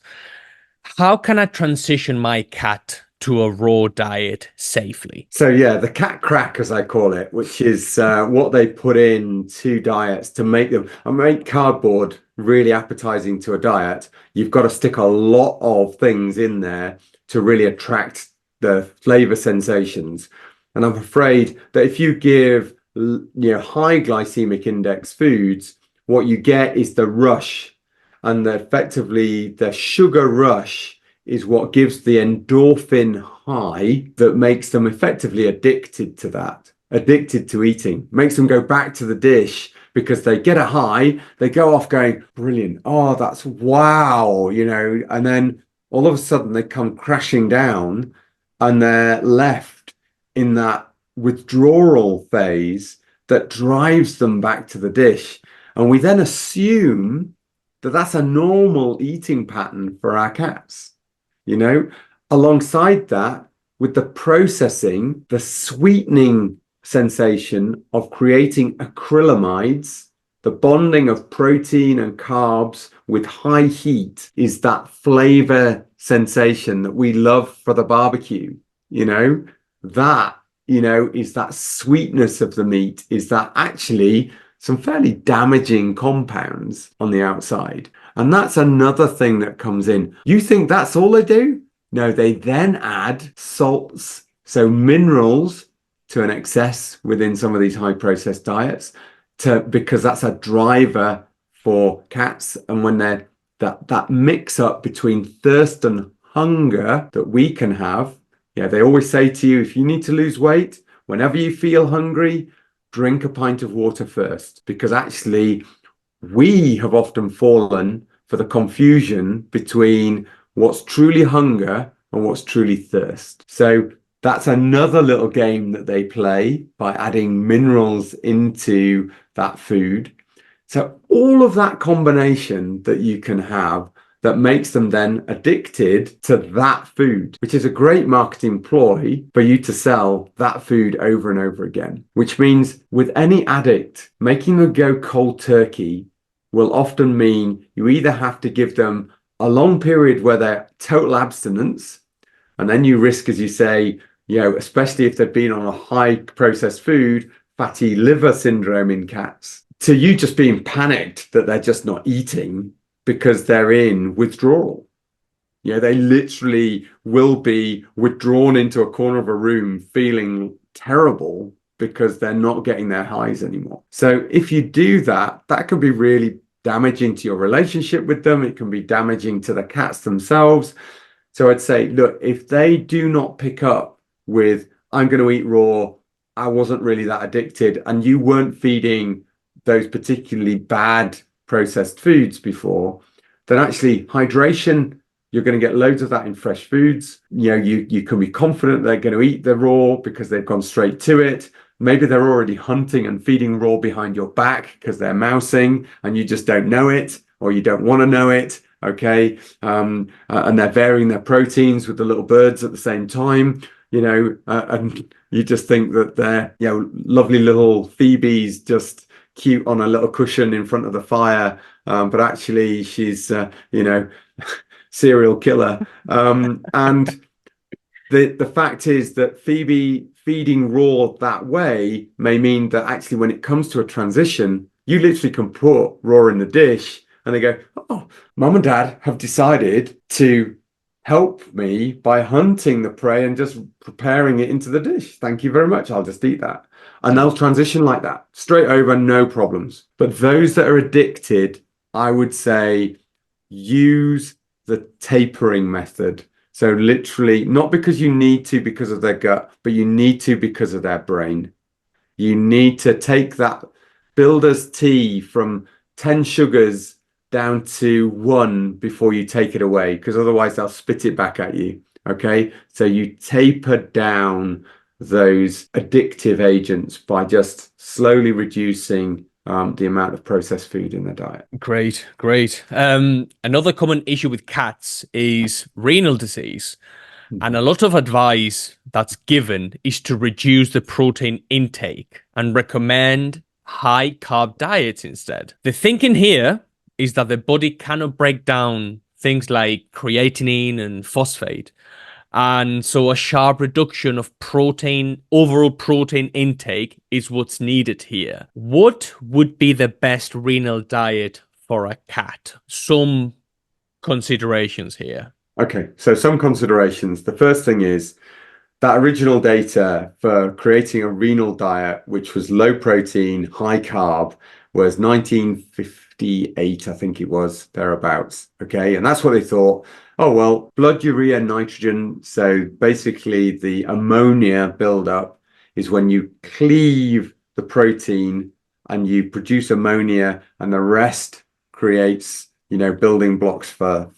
How can I transition my cat to a raw diet safely? So yeah, the cat crack, as I call it, which is what they put in to diets to make them and make cardboard really appetizing to a diet. You've got to stick a lot of things in there to really attract the flavor sensations. And I'm afraid that if you give high glycemic index foods, what you get is the rush, and effectively the sugar rush is what gives the endorphin high that makes them effectively addicted to that, addicted to eating, makes them go back to the dish because they get a high, they go off going, brilliant, oh, that's wow, and then all of a sudden they come crashing down and they're left in that withdrawal phase that drives them back to the dish. And we then assume that that's a normal eating pattern for our cats. Alongside that, with the processing, the sweetening sensation of creating acrylamides, the bonding of protein and carbs with high heat is that flavor sensation that we love for the barbecue. That, is that sweetness of the meat, is that actually some fairly damaging compounds on the outside. And that's another thing that comes in. You think that's all they do? No, they then add salts, so minerals to an excess within some of these high processed diets, because that's a driver for cats. And when they're that mix up between thirst and hunger that we can have, they always say to you, if you need to lose weight, whenever you feel hungry, drink a pint of water first, because actually we have often fallen for the confusion between what's truly hunger and what's truly thirst. So that's another little game that they play by adding minerals into that food. So all of that combination that you can have that makes them then addicted to that food, which is a great marketing ploy for you to sell that food over and over again, which means with any addict, making them go cold turkey will often mean you either have to give them a long period where they're total abstinence, and then you risk, as you say, especially if they've been on a high processed food, fatty liver syndrome in cats, to you just being panicked that they're just not eating because they're in withdrawal. They literally will be withdrawn into a corner of a room feeling terrible because they're not getting their highs anymore. So if you do that, that can be really damaging to your relationship with them. It can be damaging to the cats themselves. So I'd say, look, if they do not pick up with, I'm going to eat raw, I wasn't really that addicted, and you weren't feeding those particularly bad processed foods before, then actually hydration, you're going to get loads of that in fresh foods. You can be confident they're going to eat the raw because they've gone straight to it. Maybe they're already hunting and feeding raw behind your back because they're mousing and you just don't know it, or you don't want to know it. Okay. And they're varying their proteins with the little birds at the same time, and you just think that they're, lovely little Phoebe's just cute on a little cushion in front of the fire. But actually she's, serial killer. And the fact is that Phoebe feeding raw that way may mean that actually when it comes to a transition, you literally can put raw in the dish and they go, oh, mum and dad have decided to help me by hunting the prey and just preparing it into the dish. Thank you very much. I'll just eat that. And they'll transition like that, straight over, no problems. But those that are addicted, I would say use the tapering method. So literally, not because you need to because of their gut, but you need to because of their brain. You need to take that builder's tea from 10 sugars down to 1 before you take it away, because otherwise they'll spit it back at you. Okay, so you taper down those addictive agents by just slowly reducing the amount of processed food in their diet. Great, great. Another common issue with cats is renal disease. And a lot of advice that's given is to reduce the protein intake and recommend high carb diets instead. The thinking here is that the body cannot break down things like creatinine and phosphate. And so a sharp reduction of overall protein intake is what's needed here. What would be the best renal diet for a cat? Some considerations here. Okay, so some considerations. The first thing is that original data for creating a renal diet, which was low protein, high carb, was 1958, I think it was, thereabouts. Okay, and that's what they thought. Oh, well, blood urea nitrogen. So basically, the ammonia buildup is when you cleave the protein and you produce ammonia, and the rest creates, building blocks for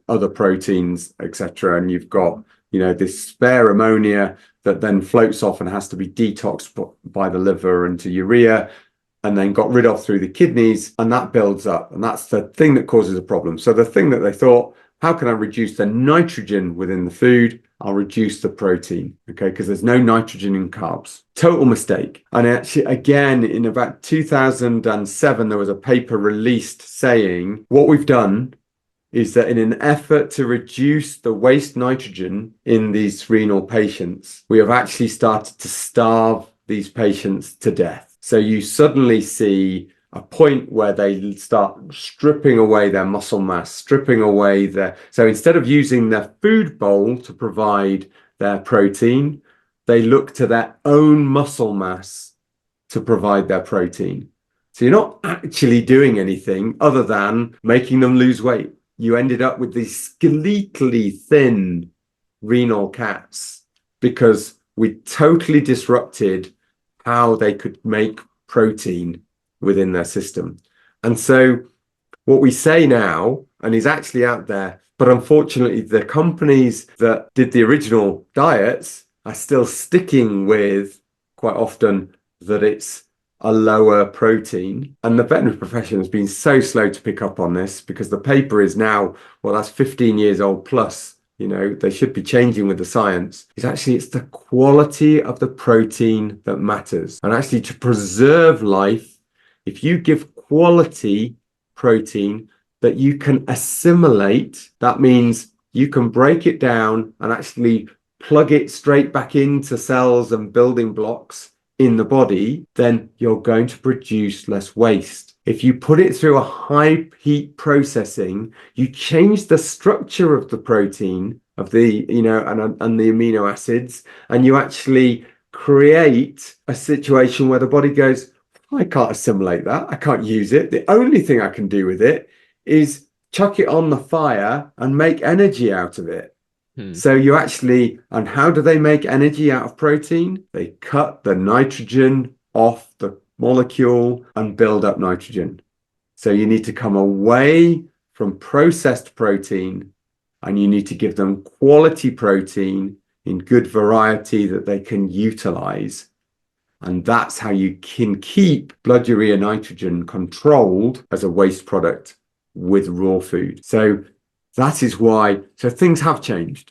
other proteins, etc. And you've got, this spare ammonia that then floats off and has to be detoxed by the liver into urea and then got rid of through the kidneys, and that builds up. And that's the thing that causes a problem. So the thing that they thought, how can I reduce the nitrogen within the food? I'll reduce the protein, okay, because there's no nitrogen in carbs. Total mistake. And actually, again, in about 2007, there was a paper released saying what we've done is that in an effort to reduce the waste nitrogen in these renal patients, we have actually started to starve these patients to death. So you suddenly see a point where they start stripping away their muscle mass, stripping away so instead of using their food bowl to provide their protein, they look to their own muscle mass to provide their protein. So you're not actually doing anything other than making them lose weight. You ended up with these skeletally thin renal cats because we totally disrupted how they could make protein within their system. And so what we say now, and is actually out there, but unfortunately the companies that did the original diets are still sticking with quite often that it's a lower protein. And the veterinary profession has been so slow to pick up on this because the paper is now, well, that's 15 years old plus. They should be changing with the science. It's the quality of the protein that matters. And actually, to preserve life, if you give quality protein that you can assimilate, that means you can break it down and actually plug it straight back into cells and building blocks in the body, then you're going to produce less waste. If you put it through a high heat processing, you change the structure of the protein of the, and the amino acids, and you actually create a situation where the body goes, I can't assimilate that. I can't use it. The only thing I can do with it is chuck it on the fire and make energy out of it. So you actually, and how do they make energy out of protein? They cut the nitrogen off the molecule and build up nitrogen. So you need to come away from processed protein and you need to give them quality protein in good variety that they can utilize. And that's how you can keep blood urea nitrogen controlled as a waste product with raw food. So that is why, so things have changed.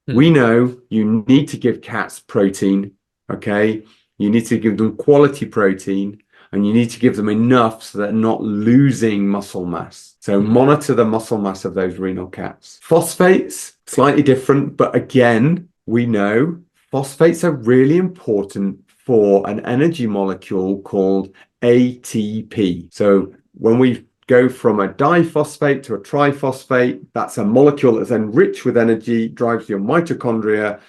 We know you need to give cats protein, okay? You need to give them quality protein and you need to give them enough so they're not losing muscle mass. So monitor the muscle mass of those renal cats. Phosphates, slightly different, but again, we know phosphates are really important for an energy molecule called ATP. So when we go from a diphosphate to a triphosphate, that's a molecule that's then rich with energy, drives your mitochondria,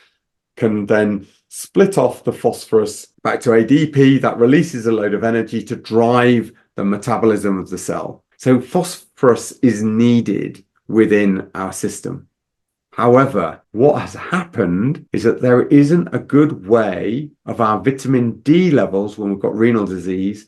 can then split off the phosphorus back to ADP that releases a load of energy to drive the metabolism of the cell. So phosphorus is needed within our system. However, what has happened is that there isn't a good way of our vitamin D levels when we've got renal disease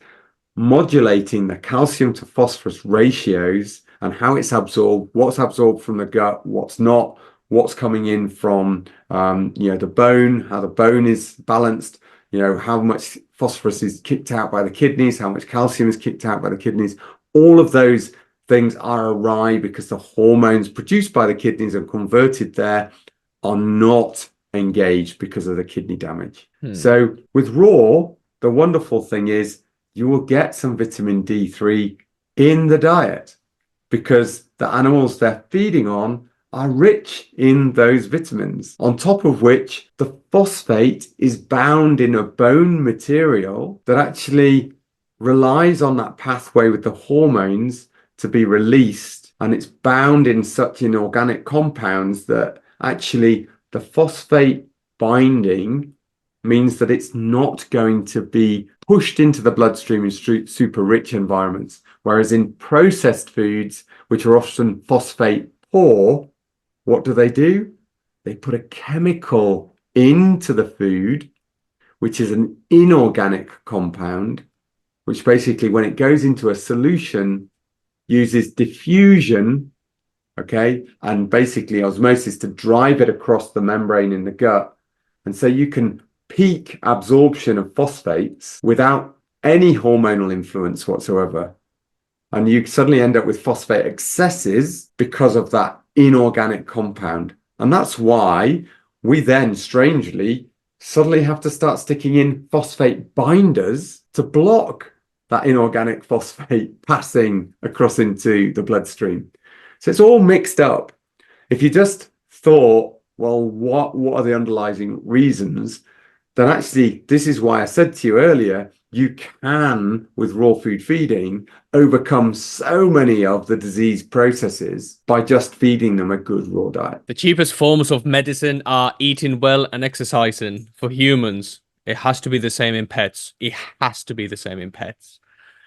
modulating the calcium to phosphorus ratios and how it's absorbed, what's absorbed from the gut, what's not, what's coming in from the bone, how the bone is balanced, how much phosphorus is kicked out by the kidneys, how much calcium is kicked out by the kidneys. All of those things are awry because the hormones produced by the kidneys and converted there are not engaged because of the kidney damage. So with raw, the wonderful thing is you will get some vitamin D3 in the diet because the animals they're feeding on are rich in those vitamins, on top of which the phosphate is bound in a bone material that actually relies on that pathway with the hormones to be released. And it's bound in such inorganic compounds that actually the phosphate binding means that it's not going to be pushed into the bloodstream in super rich environments. Whereas in processed foods, which are often phosphate poor, what do? They put a chemical into the food, which is an inorganic compound, which basically, when it goes into a solution, uses diffusion, okay, and basically osmosis to drive it across the membrane in the gut. And so you can peak absorption of phosphates without any hormonal influence whatsoever. And you suddenly end up with phosphate excesses because of that inorganic compound. And that's why we then, strangely, suddenly have to start sticking in phosphate binders to block that inorganic phosphate passing across into the bloodstream. So it's all mixed up. If you just thought, well, what are the underlying reasons? Then actually, this is why I said to you earlier, you can, with raw food feeding, overcome so many of the disease processes by just feeding them a good raw diet. The cheapest forms of medicine are eating well and exercising. For humans, it has to be the same in pets. It has to be the same in pets.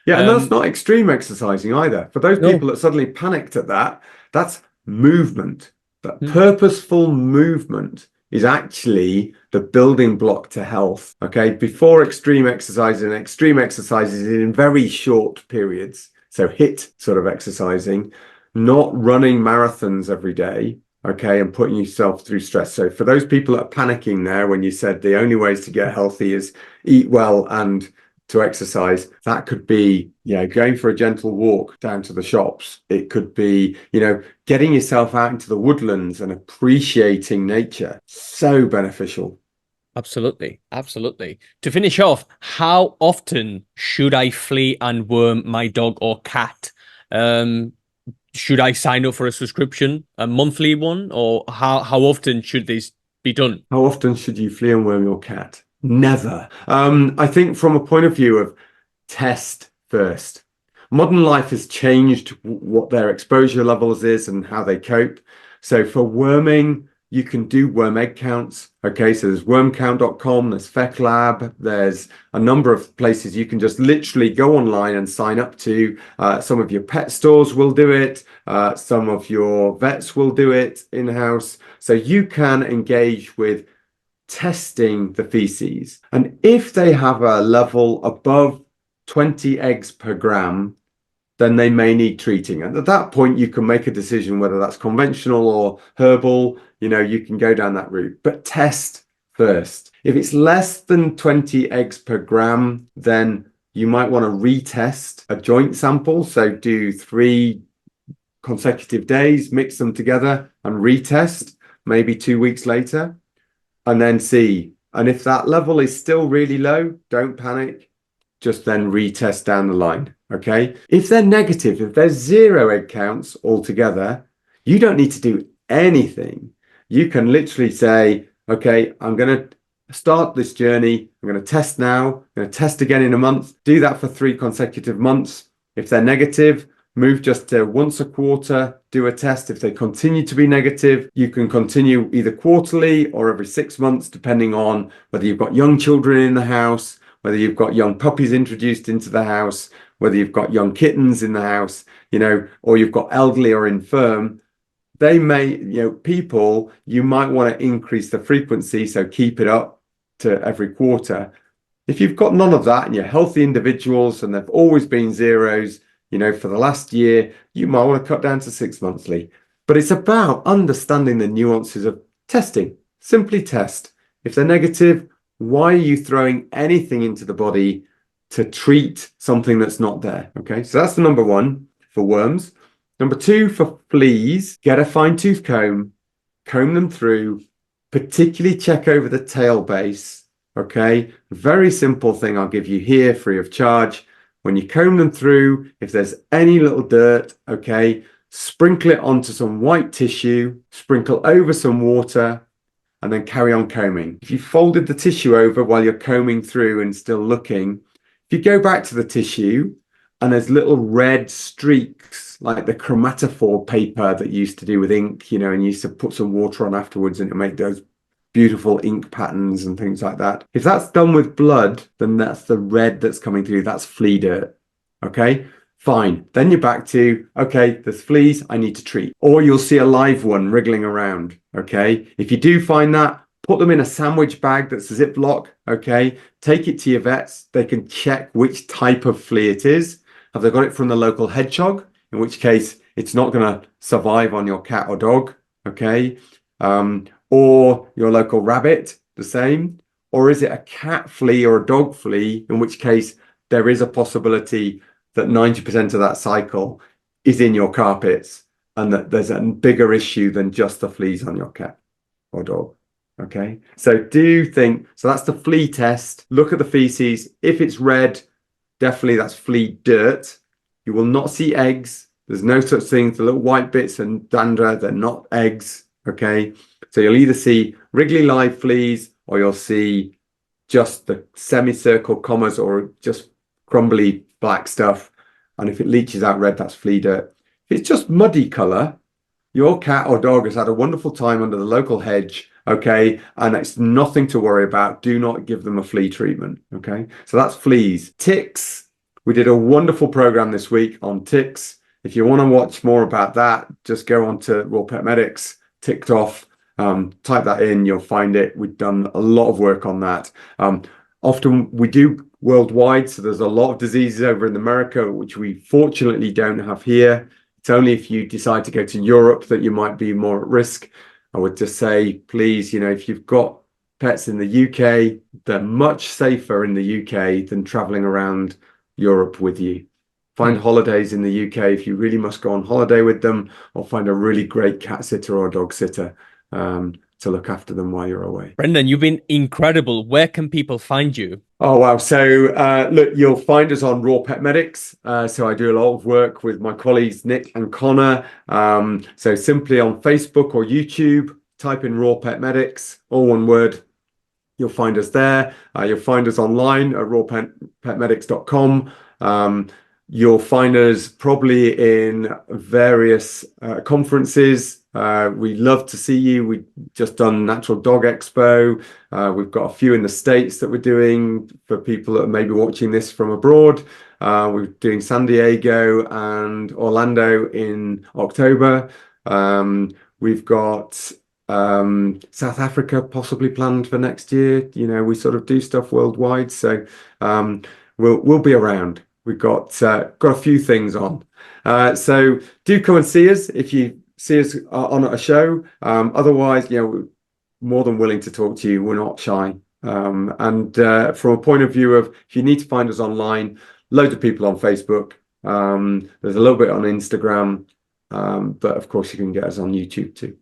Yeah, and that's not extreme exercising either. For those people that suddenly panicked at that, that's movement. That purposeful movement is actually the building block to health. Okay, before extreme exercise, and extreme exercise is in very short periods. So HIIT sort of exercising, not running marathons every day. Okay, and putting yourself through stress. So for those people that are panicking there, when you said the only ways to get healthy is eat well and to exercise, that could be, going for a gentle walk down to the shops. It could be, getting yourself out into the woodlands and appreciating nature. So beneficial. Absolutely. Absolutely. To finish off, how often should I flea and worm my dog or cat? Should I sign up for a subscription, a monthly one, or how often should this be done? How often should you flea and worm your cat? Never. I think from a point of view of test first. Modern life has changed what their exposure levels is and how they cope. So for worming, you can do worm egg counts. Okay, so there's wormcount.com, there's FechLab, there's a number of places you can just literally go online and sign up to. Some of your pet stores will do it. Some of your vets will do it in-house. So you can engage with testing the feces. And if they have a level above 20 eggs per gram, then they may need treating. And at that point, you can make a decision whether that's conventional or herbal. You can go down that route, but test first. If it's less than 20 eggs per gram, then you might want to retest a joint sample. So do 3 consecutive days, mix them together and retest maybe 2 weeks later, and then see. And if that level is still really low, don't panic. Just then retest down the line. Okay. If they're negative, if there's 0 egg counts altogether, you don't need to do anything. You can literally say, okay, I'm going to start this journey. I'm going to test now. I'm going to test again in a month. Do that for 3 consecutive months. If they're negative, move just to once a quarter, do a test. If they continue to be negative, you can continue either quarterly or every 6 months, depending on whether you've got young children in the house, whether you've got young puppies introduced into the house, whether you've got young kittens in the house, or you've got elderly or infirm. They may, people, you might want to increase the frequency, so keep it up to every quarter. If you've got none of that and you're healthy individuals and they've always been zeros, for the last year, you might want to cut down to 6 monthly. But it's about understanding the nuances of testing. Simply test. If they're negative, Why are you throwing anything into the body to treat something that's not there? Okay, so that's the number one for worms. Number two for fleas, get a fine-tooth comb them through, particularly check over the tail base. Okay, very simple thing I'll give you here free of charge. When you comb them through, if there's any little dirt, okay, sprinkle it onto some white tissue, sprinkle over some water, and then carry on combing. If you folded the tissue over while you're combing through and still looking, if you go back to the tissue and there's little red streaks, like the chromatophore paper that you used to do with ink, you know, and you used to put some water on afterwards and it'll make those beautiful ink patterns and things like that. If that's done with blood, then that's the red that's coming through. That's flea dirt. Okay, fine. Then you're back to, okay, there's fleas, I need to treat. Or you'll see a live one wriggling around. Okay, if you do find that, put them in a sandwich bag that's a Ziploc. Okay, take it to your vets. They can check which type of flea it is. Have they got it from the local hedgehog? In which case, it's not going to survive on your cat or dog. Okay. Or your local rabbit, the same? Or is it a cat flea or a dog flea, in which case there is a possibility that 90% of that cycle is in your carpets and that there's a bigger issue than just the fleas on your cat or dog. Okay, so so that's the flea test. Look at the feces. If it's red, definitely that's flea dirt. You will not see eggs. There's no such thing. The little white bits and dander, they're not eggs. Okay, so you'll either see wriggly live fleas or you'll see just the semicircle commas or just crumbly black stuff. And if it leaches out red, that's flea dirt. If it's just muddy color, your cat or dog has had a wonderful time under the local hedge, okay, and it's nothing to worry about. Do not give them a flea treatment, okay? So that's fleas. Ticks, we did a wonderful program this week on ticks. If you want to watch more about that, just go on to Royal Pet Medics, ticked off, type that in, you'll find it. We've done a lot of work on that. Often we do worldwide, so there's a lot of diseases over in America, which we fortunately don't have here. It's only if you decide to go to Europe that you might be more at risk. I would just say, please, you know, if you've got pets in the UK, they're much safer in the UK than traveling around Europe with you. Find holidays in the UK if you really must go on holiday with them, or find a really great cat sitter or dog sitter to look after them while you're away. Brendan, you've been incredible. Where can people find you? Oh, wow. So, look, you'll find us on Raw Pet Medics. So I do a lot of work with my colleagues, Nick and Connor. So simply on Facebook or YouTube, type in Raw Pet Medics, all one word. You'll find us there. You'll find us online at rawpetmedics.com. You'll find us probably in various conferences. We'd love to see you. We've just done Natural Dog Expo. We've got a few in the States that we're doing for people that are maybe watching this from abroad. We're doing San Diego and Orlando in October. We've got South Africa possibly planned for next year. You know, we sort of do stuff worldwide. So we'll be around. We've got a few things on. So do come and see us if you see us on a show. Otherwise, you know, we're more than willing to talk to you. We're not shy. And from a point of view of if you need to find us online, loads of people on Facebook. There's a little bit on Instagram. But of course, you can get us on YouTube too.